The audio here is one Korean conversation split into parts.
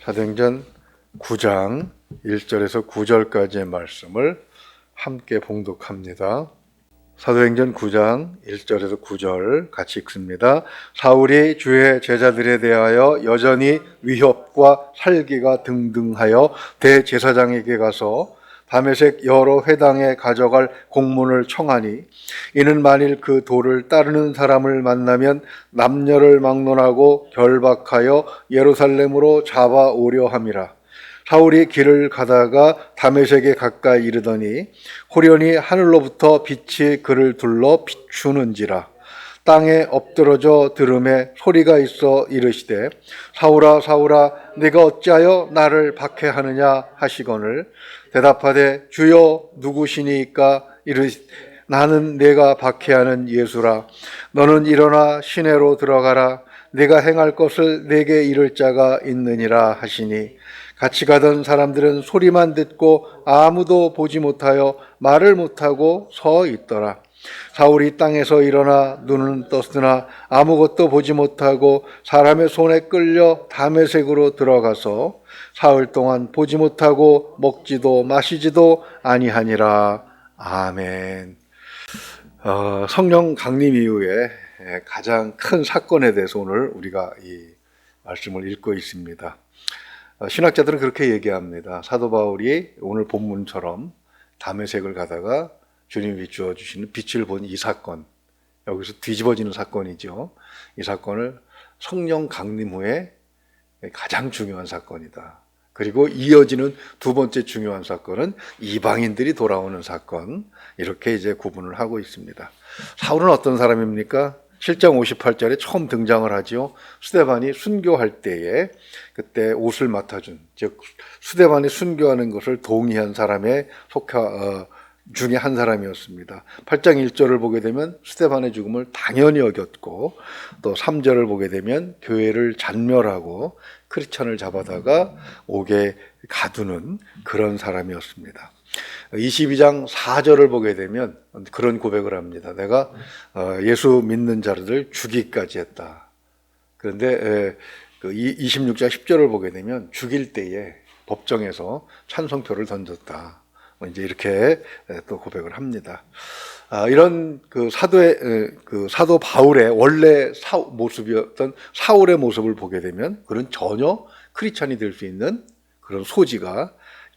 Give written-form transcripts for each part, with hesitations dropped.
사도행전 9장 1절에서 9절까지의 말씀을 함께 봉독합니다. 사도행전 9장 1절에서 9절 같이 읽습니다. 사울이 주의 제자들에 대하여 여전히 위협과 살기가 등등하여 대제사장에게 가서 다메섹 여러 회당에 가져갈 공문을 청하니 이는 만일 그 도를 따르는 사람을 만나면 남녀를 막론하고 결박하여 예루살렘으로 잡아오려 함이라. 사울이 길을 가다가 다메섹에 가까이 이르더니 호련히 하늘로부터 빛이 그를 둘러 비추는지라. 땅에 엎드러져 들음에 소리가 있어 이르시되 사울아 사울아 네가 어찌하여 나를 박해하느냐 하시거늘 대답하되 주여 누구시니까 이르시되 나는 네가 박해하는 예수라. 너는 일어나 시내로 들어가라. 네가 행할 것을 네게 이를 자가 있느니라 하시니 같이 가던 사람들은 소리만 듣고 아무도 보지 못하여 말을 못하고 서 있더라. 사울이 땅에서 일어나 눈은 떴으나 아무것도 보지 못하고 사람의 손에 끌려 다메섹으로 들어가서 사흘 동안 보지 못하고 먹지도 마시지도 아니하니라. 아멘. 성령 강림 이후에 가장 큰 사건에 대해서 오늘 우리가 이 말씀을 읽고 있습니다. 신학자들은 그렇게 얘기합니다. 사도 바울이 오늘 본문처럼 다메섹을 가다가 주님이 비추어 주시는 빛을 본 이 사건, 여기서 뒤집어지는 사건이죠. 이 사건을 성령 강림 후에 가장 중요한 사건이다. 그리고 이어지는 두 번째 중요한 사건은 이방인들이 돌아오는 사건, 이렇게 이제 구분을 하고 있습니다. 사울은 어떤 사람입니까? 7장 58절에 처음 등장을 하죠. 스데반이 순교할 때에 그때 옷을 맡아준, 즉 스데반이 순교하는 것을 동의한 사람의 중에 한 사람이었습니다. 8장 1절을 보게 되면 스데반의 죽음을 당연히 여겼고, 또 3절을 보게 되면 교회를 잔멸하고 크리스천을 잡아다가 옥에 가두는 그런 사람이었습니다. 22장 4절을 보게 되면 그런 고백을 합니다. 내가 예수 믿는 자들을 죽이기까지 했다. 그런데 26장 10절을 보게 되면 죽일 때에 법정에서 찬송표를 던졌다. 이제 이렇게 또 고백을 합니다. 이런 그 사도 바울의 원래 모습이었던 사울의 모습을 보게 되면 그런 전혀 크리스천이 될 수 있는 그런 소지가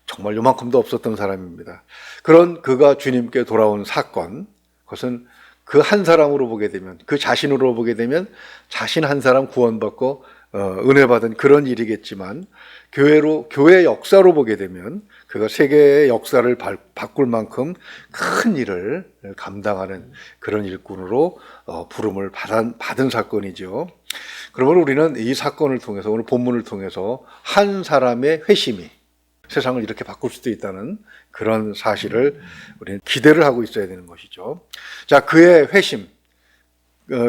정말 요만큼도 없었던 사람입니다. 그런 그가 주님께 돌아온 사건, 그것은 그 한 사람으로 보게 되면, 그 자신으로 보게 되면 자신 한 사람 구원받고 은혜 받은 그런 일이겠지만, 교회 역사로 보게 되면 그가 세계의 역사를 바꿀 만큼 큰 일을 감당하는 그런 일꾼으로 부름을 받은 사건이죠. 그러면 우리는 이 사건을 통해서, 오늘 본문을 통해서 한 사람의 회심이 세상을 이렇게 바꿀 수도 있다는 그런 사실을 우리는 기대를 하고 있어야 되는 것이죠. 자, 그의 회심,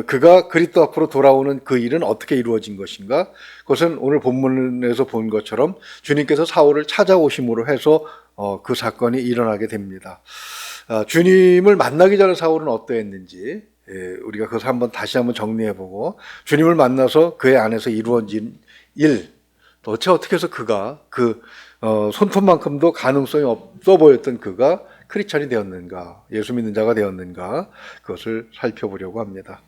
그가 그리스도 앞으로 돌아오는 그 일은 어떻게 이루어진 것인가? 그것은 오늘 본문에서 본 것처럼 주님께서 사울을 찾아오심으로 해서 그 사건이 일어나게 됩니다. 주님을 만나기 전에 사울은 어떠했는지 우리가 그것을 다시 한번 정리해보고, 주님을 만나서 그의 안에서 이루어진 일, 도대체 어떻게 해서 그가 손톱만큼도 가능성이 없어 보였던 그가 크리스천이 되었는가, 예수 믿는 자가 되었는가, 그것을 살펴보려고 합니다.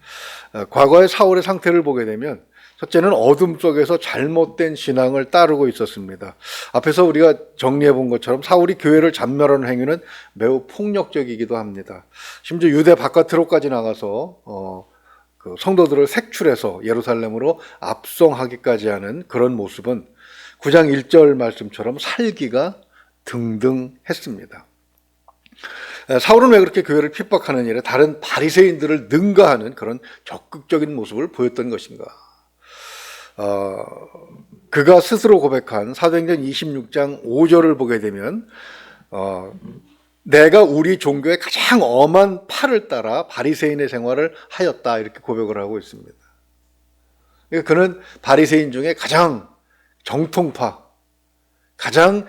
과거의 사울의 상태를 보게 되면 첫째는 어둠 속에서 잘못된 신앙을 따르고 있었습니다. 앞에서 우리가 정리해 본 것처럼 사울이 교회를 잔멸하는 행위는 매우 폭력적이기도 합니다. 심지어 유대 바깥으로까지 나가서 그 성도들을 색출해서 예루살렘으로 압송하기까지 하는 그런 모습은 9장 1절 말씀처럼 살기가 등등했습니다. 사울은 왜 그렇게 교회를 핍박하는 일에 다른 바리새인들을 능가하는 그런 적극적인 모습을 보였던 것인가? 그가 스스로 고백한 사도행전 26장 5절을 보게 되면 내가 우리 종교의 가장 엄한 팔을 따라 바리새인의 생활을 하였다, 이렇게 고백을 하고 있습니다. 그러니까 그는 바리새인 중에 가장 정통파, 가장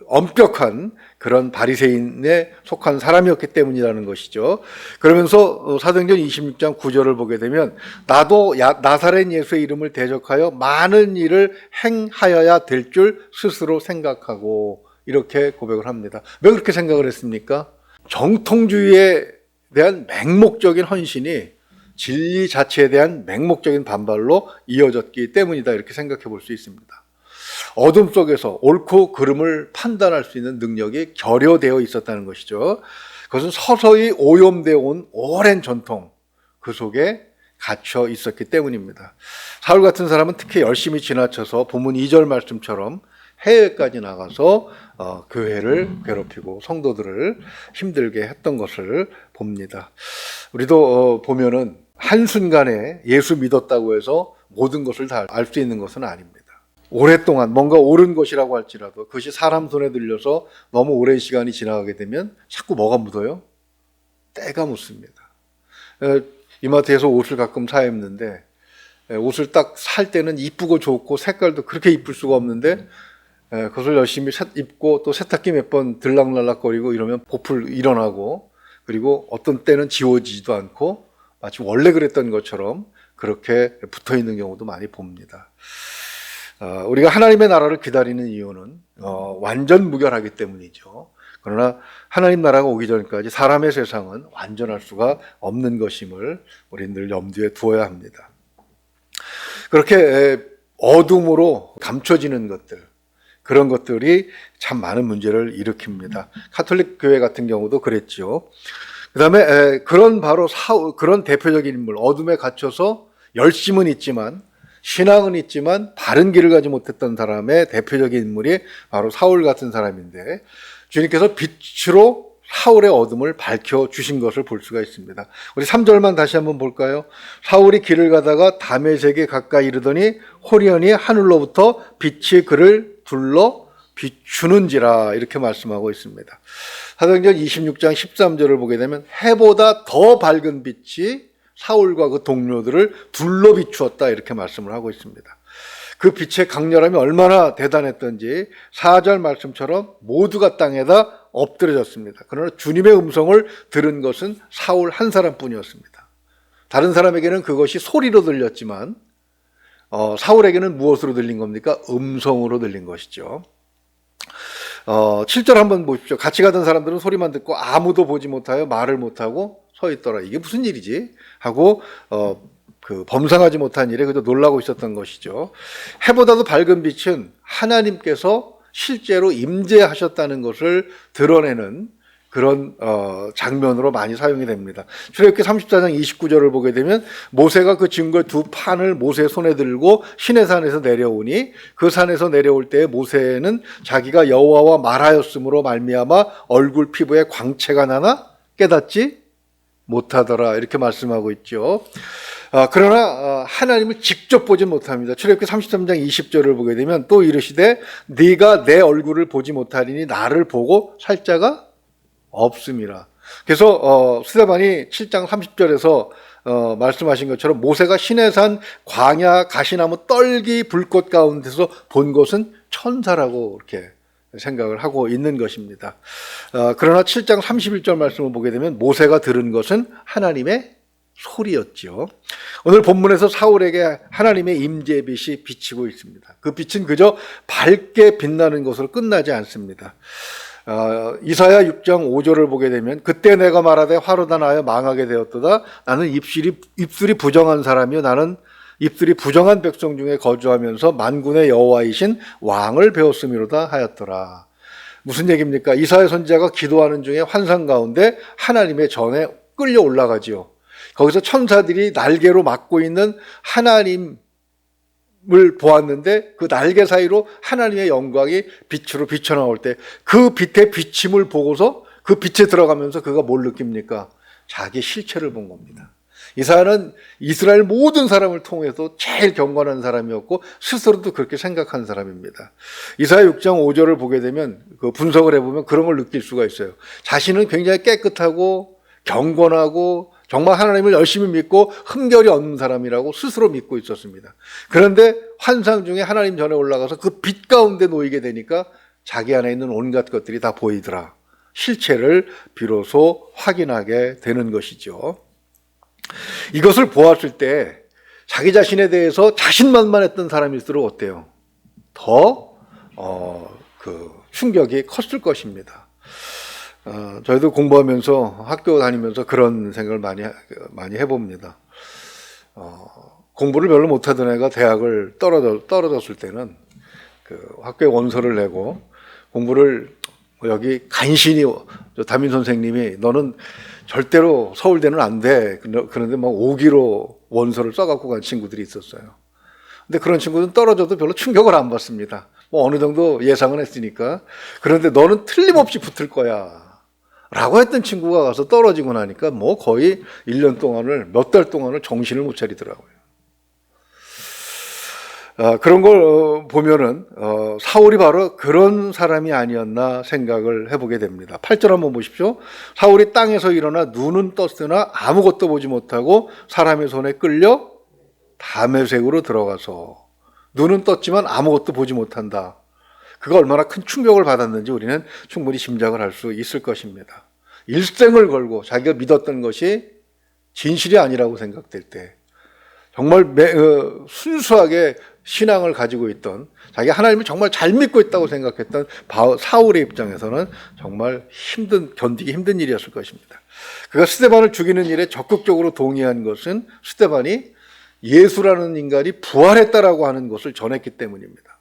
엄격한 그런 바리새인에 속한 사람이었기 때문이라는 것이죠. 그러면서 사도행전 26장 9절을 보게 되면 나도 나사렛 예수의 이름을 대적하여 많은 일을 행하여야 될 줄 스스로 생각하고 이렇게 고백을 합니다. 왜 그렇게 생각을 했습니까? 정통주의에 대한 맹목적인 헌신이 진리 자체에 대한 맹목적인 반발로 이어졌기 때문이다 이렇게 생각해 볼 수 있습니다. 어둠 속에서 옳고 그름을 판단할 수 있는 능력이 결여되어 있었다는 것이죠. 그것은 서서히 오염되어 온 오랜 전통 그 속에 갇혀 있었기 때문입니다. 사울 같은 사람은 특히 열심히 지나쳐서 본문 2절 말씀처럼 해외까지 나가서 교회를 괴롭히고 성도들을 힘들게 했던 것을 봅니다. 우리도 보면은 한순간에 예수 믿었다고 해서 모든 것을 다 알 수 있는 것은 아닙니다. 오랫동안 뭔가 옳은 것이라고 할지라도 그것이 사람 손에 들려서 너무 오랜 시간이 지나가게 되면 자꾸 뭐가 묻어요? 때가 묻습니다. 이마트에서 옷을 가끔 사 입는데 옷을 딱 살 때는 이쁘고 좋고 색깔도 그렇게 이쁠 수가 없는데 그것을 열심히 입고 또 세탁기 몇 번 들락날락거리고 이러면 보풀 일어나고 그리고 어떤 때는 지워지지도 않고 마치 원래 그랬던 것처럼 그렇게 붙어 있는 경우도 많이 봅니다. 우리가 하나님의 나라를 기다리는 이유는 완전 무결하기 때문이죠. 그러나 하나님 나라가 오기 전까지 사람의 세상은 완전할 수가 없는 것임을 우리는 늘 염두에 두어야 합니다. 그렇게 어둠으로 감춰지는 것들, 그런 것들이 참 많은 문제를 일으킵니다. 카톨릭 교회 같은 경우도 그랬죠. 그 다음에 그런 대표적인 인물, 어둠에 갇혀서 열심은 있지만 신앙은 있지만 바른 길을 가지 못했던 사람의 대표적인 인물이 바로 사울 같은 사람인데 주님께서 빛으로 사울의 어둠을 밝혀주신 것을 볼 수가 있습니다. 우리 3절만 다시 한번 볼까요? 사울이 길을 가다가 다메섹에 가까이 이르더니 호련히 하늘로부터 빛이 그를 둘러 비추는지라 이렇게 말씀하고 있습니다. 사도행전 26장 13절을 보게 되면 해보다 더 밝은 빛이 사울과 그 동료들을 둘러 비추었다 이렇게 말씀을 하고 있습니다. 그 빛의 강렬함이 얼마나 대단했던지 4절 말씀처럼 모두가 땅에다 엎드려졌습니다. 그러나 주님의 음성을 들은 것은 사울 한 사람뿐이었습니다. 다른 사람에게는 그것이 소리로 들렸지만 사울에게는 무엇으로 들린 겁니까? 음성으로 들린 것이죠. 7절 한번 보십시오. 같이 가던 사람들은 소리만 듣고 아무도 보지 못하여 말을 못하고 서 있더라. 이게 무슨 일이지? 하고 범상하지 못한 일에 그저 놀라고 있었던 것이죠. 해보다도 밝은 빛은 하나님께서 실제로 임재하셨다는 것을 드러내는 그런 장면으로 많이 사용이 됩니다. 출애굽기 34장 29절을 보게 되면 모세가 그 증거의 두 판을 모세의 손에 들고 시내산에서 내려오니 그 산에서 내려올 때 모세는 자기가 여호와와 말하였으므로 말미암아 얼굴 피부에 광채가 나나 깨닫지 못하더라 이렇게 말씀하고 있죠. 그러나 하나님을 직접 보지 못합니다. 출애굽기 33장 20절을 보게 되면 또 이르시되 네가 내 얼굴을 보지 못하리니 나를 보고 살 자가 없음이라. 그래서 스데반이 7장 30절에서 말씀하신 것처럼 모세가 시내산 광야 가시나무 떨기 불꽃 가운데서 본 것은 천사라고 이렇게 생각을 하고 있는 것입니다. 그러나 7장 31절 말씀을 보게 되면 모세가 들은 것은 하나님의 소리였죠. 오늘 본문에서 사울에게 하나님의 임재빛이 비치고 있습니다. 그 빛은 그저 밝게 빛나는 것으로 끝나지 않습니다. 이사야 6장 5절을 보게 되면 그때 내가 말하되 화로다 나여 망하게 되었도다. 나는 입술이 부정한 사람이요 나는 입술이 부정한 백성 중에 거주하면서 만군의 여호와이신 왕을 배웠음이로다 하였더라. 무슨 얘기입니까? 이사야 선지자가 기도하는 중에 환상 가운데 하나님의 전에 끌려 올라가지요. 거기서 천사들이 날개로 막고 있는 하나님을 보았는데 그 날개 사이로 하나님의 영광이 빛으로 비쳐나올 때 그 빛의 비침을 보고서 그 빛에 들어가면서 그가 뭘 느낍니까? 자기 실체를 본 겁니다. 이사야는 이스라엘 모든 사람을 통해서 제일 경건한 사람이었고 스스로도 그렇게 생각한 사람입니다. 이사야 6장 5절을 보게 되면 그 분석을 해보면 그런 걸 느낄 수가 있어요. 자신은 굉장히 깨끗하고 경건하고 정말 하나님을 열심히 믿고 흠결이 없는 사람이라고 스스로 믿고 있었습니다. 그런데 환상 중에 하나님 전에 올라가서 그 빛 가운데 놓이게 되니까 자기 안에 있는 온갖 것들이 다 보이더라. 실체를 비로소 확인하게 되는 것이죠. 이것을 보았을 때 자기 자신에 대해서 자신만만했던 사람일수록 어때요? 더 충격이 컸을 것입니다. 저희도 공부하면서 학교 다니면서 그런 생각을 많이 해봅니다. 공부를 별로 못하던 애가 대학을 떨어졌을 때는 그 학교에 원서를 내고 공부를 여기 간신히 담임 선생님이 너는 절대로 서울대는 안 돼. 그런데 막 5기로 원서를 써갖고 간 친구들이 있었어요. 근데 그런 친구들은 떨어져도 별로 충격을 안 받습니다. 뭐 어느 정도 예상은 했으니까. 그런데 너는 틀림없이 붙을 거야. 라고 했던 친구가 가서 떨어지고 나니까 뭐 거의 1년 동안을, 몇 달 동안을 정신을 못 차리더라고요. 그런 걸 보면은 사울이 바로 그런 사람이 아니었나 생각을 해보게 됩니다. 8절 한번 보십시오. 사울이 땅에서 일어나 눈은 떴으나 아무것도 보지 못하고 사람의 손에 끌려 다메섹으로 들어가서 눈은 떴지만 아무것도 보지 못한다. 그가 얼마나 큰 충격을 받았는지 우리는 충분히 짐작을 할 수 있을 것입니다. 일생을 걸고 자기가 믿었던 것이 진실이 아니라고 생각될 때 정말 순수하게 신앙을 가지고 있던, 자기가 하나님을 정말 잘 믿고 있다고 생각했던 사울의 입장에서는 정말 견디기 힘든 일이었을 것입니다. 그가 스데반을 죽이는 일에 적극적으로 동의한 것은 스데반이 예수라는 인간이 부활했다라고 하는 것을 전했기 때문입니다.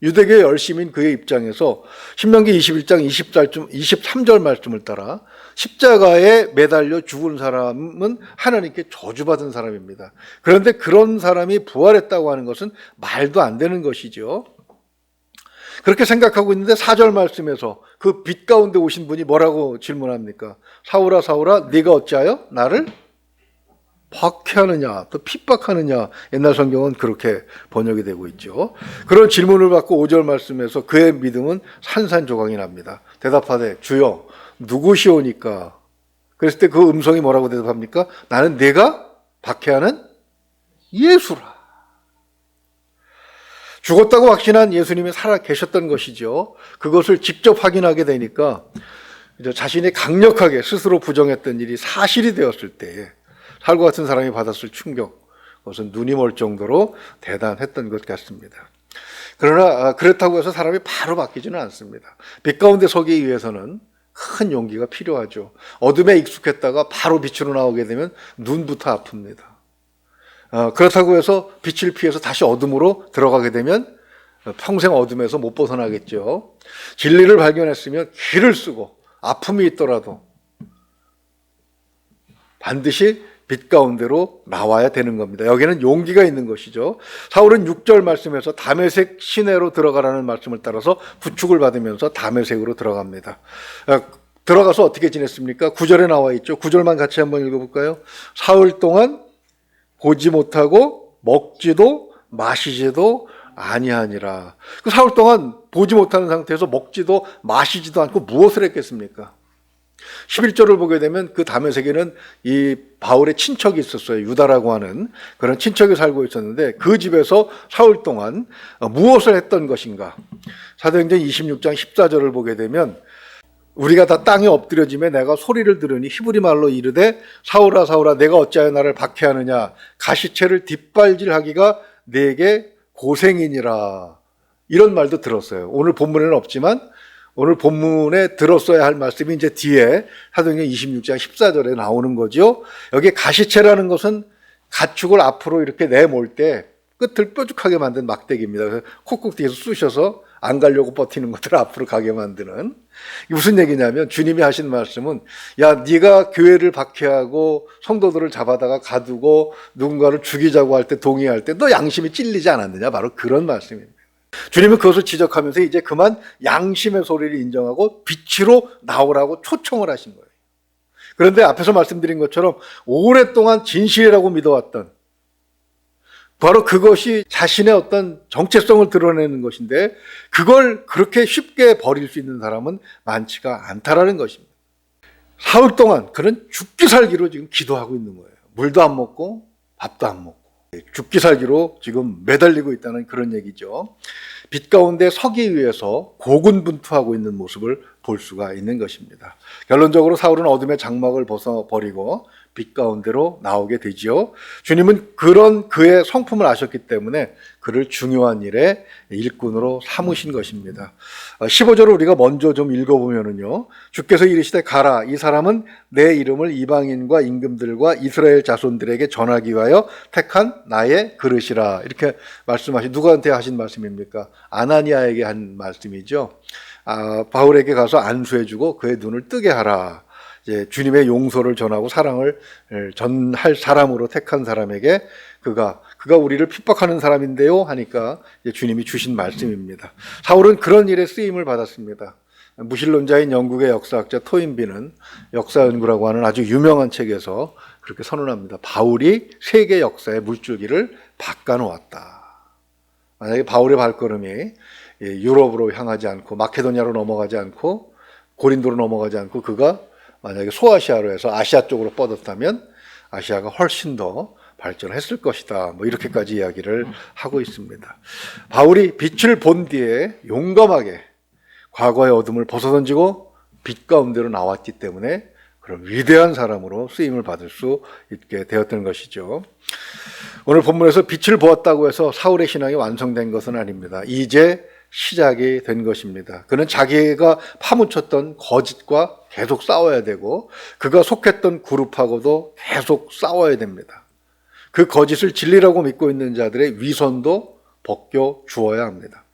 유대교의 열심인 그의 입장에서 신명기 21장 23절 말씀을 따라 십자가에 매달려 죽은 사람은 하나님께 저주받은 사람입니다. 그런데 그런 사람이 부활했다고 하는 것은 말도 안 되는 것이죠. 그렇게 생각하고 있는데 4절 말씀에서 그 빛 가운데 오신 분이 뭐라고 질문합니까? 사울아 사울아 네가 어찌하여 나를 박해하느냐, 또 핍박하느냐. 옛날 성경은 그렇게 번역이 되고 있죠. 그런 질문을 받고 5절 말씀에서 그의 믿음은 산산조각이 납니다. 대답하되 주여 누구시오니까? 그랬을 때 그 음성이 뭐라고 대답합니까? 나는 내가 박해하는 예수라. 죽었다고 확신한 예수님이 살아 계셨던 것이죠. 그것을 직접 확인하게 되니까 자신이 강력하게 스스로 부정했던 일이 사실이 되었을 때에 살과 같은 사람이 받았을 충격, 그것은 눈이 멀 정도로 대단했던 것 같습니다. 그러나 그렇다고 해서 사람이 바로 바뀌지는 않습니다. 빛 가운데 서기 위해서는 큰 용기가 필요하죠. 어둠에 익숙했다가 바로 빛으로 나오게 되면 눈부터 아픕니다. 그렇다고 해서 빛을 피해서 다시 어둠으로 들어가게 되면 평생 어둠에서 못 벗어나겠죠. 진리를 발견했으면 길을 쓰고 아픔이 있더라도 반드시 빛 가운데로 나와야 되는 겁니다. 여기는 용기가 있는 것이죠. 사울은 6절 말씀에서 다메섹 시내로 들어가라는 말씀을 따라서 부축을 받으면서 다메섹으로 들어갑니다. 들어가서 어떻게 지냈습니까? 9절에 나와 있죠. 9절만 같이 한번 읽어볼까요? 사흘 동안 보지 못하고 먹지도 마시지도 아니하니라. 그 사흘 동안 보지 못하는 상태에서 먹지도 마시지도 않고 무엇을 했겠습니까? 11절을 보게 되면 그 다메섹에는 이 바울의 친척이 있었어요. 유다라고 하는 그런 친척이 살고 있었는데 그 집에서 사흘 동안 무엇을 했던 것인가? 사도행전 26장 14절을 보게 되면 우리가 다 땅에 엎드려지며 내가 소리를 들으니 히브리 말로 이르되 사울아 사울아 내가 어찌하여 나를 박해하느냐 가시체를 뒷발질하기가 내게 고생이니라. 이런 말도 들었어요. 오늘 본문에는 없지만 오늘 본문에 들었어야 할 말씀이 이제 뒤에 사도행전 26장 14절에 나오는 거죠. 여기 가시체라는 것은 가축을 앞으로 이렇게 내몰 때 끝을 뾰족하게 만든 막대기입니다. 그래서 콕콕 뒤에서 쑤셔서 안 가려고 버티는 것들을 앞으로 가게 만드는. 이게 무슨 얘기냐면 주님이 하신 말씀은 야 네가 교회를 박해하고 성도들을 잡아다가 가두고 누군가를 죽이자고 할 때 동의할 때 너 양심이 찔리지 않았느냐. 바로 그런 말씀입니다. 주님은 그것을 지적하면서 이제 그만 양심의 소리를 인정하고 빛으로 나오라고 초청을 하신 거예요. 그런데 앞에서 말씀드린 것처럼 오랫동안 진실이라고 믿어왔던 바로 그것이 자신의 어떤 정체성을 드러내는 것인데 그걸 그렇게 쉽게 버릴 수 있는 사람은 많지가 않다라는 것입니다. 사흘 동안 그는 죽기 살기로 지금 기도하고 있는 거예요. 물도 안 먹고 밥도 안 먹고 죽기 살기로 지금 매달리고 있다는 그런 얘기죠. 빛 가운데 서기 위해서 고군분투하고 있는 모습을 볼 수가 있는 것입니다. 결론적으로 사울은 어둠의 장막을 벗어버리고 빛 가운데로 나오게 되지요. 주님은 그런 그의 성품을 아셨기 때문에 그를 중요한 일의 일꾼으로 삼으신 것입니다. 15절을 우리가 먼저 좀 읽어보면요. 주께서 이르시되 가라, 이 사람은 내 이름을 이방인과 임금들과 이스라엘 자손들에게 전하기 위하여 택한 나의 그릇이라. 이렇게 말씀하신, 누구한테 하신 말씀입니까? 아나니아에게 한 말씀이죠. 바울에게 가서 안수해주고 그의 눈을 뜨게 하라. 이제 주님의 용서를 전하고 사랑을 전할 사람으로 택한 사람에게 그가 우리를 핍박하는 사람인데요 하니까 이제 주님이 주신 말씀입니다. 사울은 그런 일에 쓰임을 받았습니다. 무신론자인 영국의 역사학자 토인비는 역사연구라고 하는 아주 유명한 책에서 그렇게 선언합니다. 바울이 세계 역사의 물줄기를 바꿔놓았다. 만약에 바울의 발걸음이 유럽으로 향하지 않고 마케도니아로 넘어가지 않고 고린도로 넘어가지 않고 그가 만약에 소아시아로 해서 아시아 쪽으로 뻗었다면 아시아가 훨씬 더 발전했을 것이다. 뭐 이렇게까지 이야기를 하고 있습니다. 바울이 빛을 본 뒤에 용감하게 과거의 어둠을 벗어던지고 빛 가운데로 나왔기 때문에 그런 위대한 사람으로 쓰임을 받을 수 있게 되었던 것이죠. 오늘 본문에서 빛을 보았다고 해서 사울의 신앙이 완성된 것은 아닙니다. 이제 시작이 된 것입니다. 그는 자기가 파묻혔던 거짓과 계속 싸워야 되고 그가 속했던 그룹하고도 계속 싸워야 됩니다. 그 거짓을 진리라고 믿고 있는 자들의 위선도 벗겨 주어야 합니다.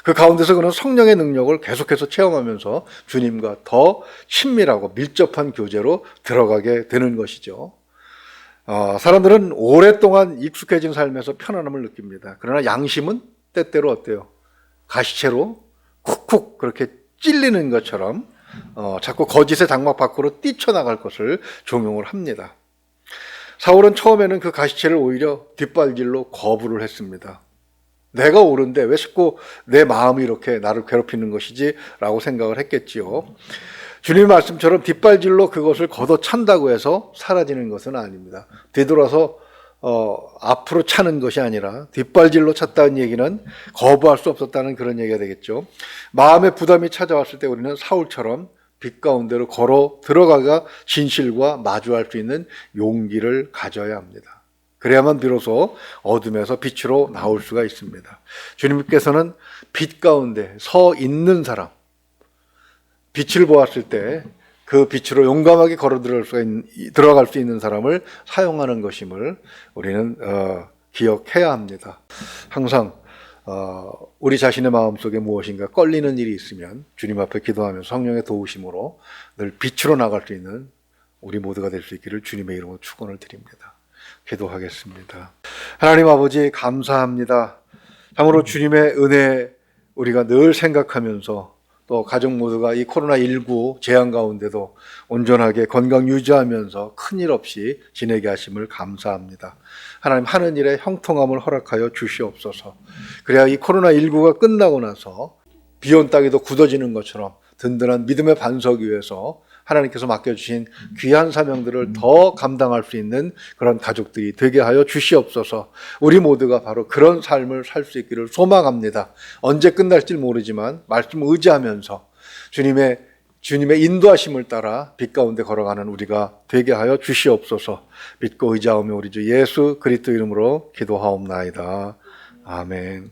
그 가운데서 그는 성령의 능력을 계속해서 체험하면서 주님과 더 친밀하고 밀접한 교제로 들어가게 되는 것이죠. 사람들은 오랫동안 익숙해진 삶에서 편안함을 느낍니다. 그러나 양심은 때때로 어때요? 가시채로 쿡쿡 그렇게 찔리는 것처럼 자꾸 거짓의 장막 밖으로 뛰쳐나갈 것을 종용을 합니다. 사울은 처음에는 그 가시채를 오히려 뒷발질로 거부를 했습니다. 내가 옳은데 왜 자꾸 내 마음이 이렇게 나를 괴롭히는 것이지? 라고 생각을 했겠지요. 주님의 말씀처럼 뒷발질로 그것을 걷어찬다고 해서 사라지는 것은 아닙니다. 되돌아서 앞으로 차는 것이 아니라 뒷발질로 찼다는 얘기는 거부할 수 없었다는 그런 얘기가 되겠죠. 마음의 부담이 찾아왔을 때 우리는 사울처럼 빛 가운데로 걸어 들어가가 진실과 마주할 수 있는 용기를 가져야 합니다. 그래야만 비로소 어둠에서 빛으로 나올 수가 있습니다. 주님께서는 빛 가운데 서 있는 사람, 빛을 보았을 때 그 빛으로 용감하게 걸어 들어갈 수 있는 사람을 사용하는 것임을 우리는 기억해야 합니다. 항상 우리 자신의 마음속에 무엇인가 끌리는 일이 있으면 주님 앞에 기도하면서 성령의 도우심으로 늘 빛으로 나갈 수 있는 우리 모두가 될 수 있기를 주님의 이름으로 축원을 드립니다. 기도하겠습니다. 하나님 아버지 감사합니다. 참으로 주님의 은혜 우리가 늘 생각하면서 또 가족 모두가 이 코로나19 재앙 가운데도 온전하게 건강 유지하면서 큰일 없이 지내게 하심을 감사합니다. 하나님 하는 일에 형통함을 허락하여 주시옵소서. 그래야 이 코로나19가 끝나고 나서 비온 땅에도 굳어지는 것처럼 든든한 믿음의 반석 위에서 하나님께서 맡겨주신 귀한 사명들을 더 감당할 수 있는 그런 가족들이 되게 하여 주시옵소서. 우리 모두가 바로 그런 삶을 살 수 있기를 소망합니다. 언제 끝날지 모르지만 말씀을 의지하면서 주님의 인도하심을 따라 빛 가운데 걸어가는 우리가 되게 하여 주시옵소서. 믿고 의지하오며 우리 주 예수 그리스도 이름으로 기도하옵나이다. 아멘.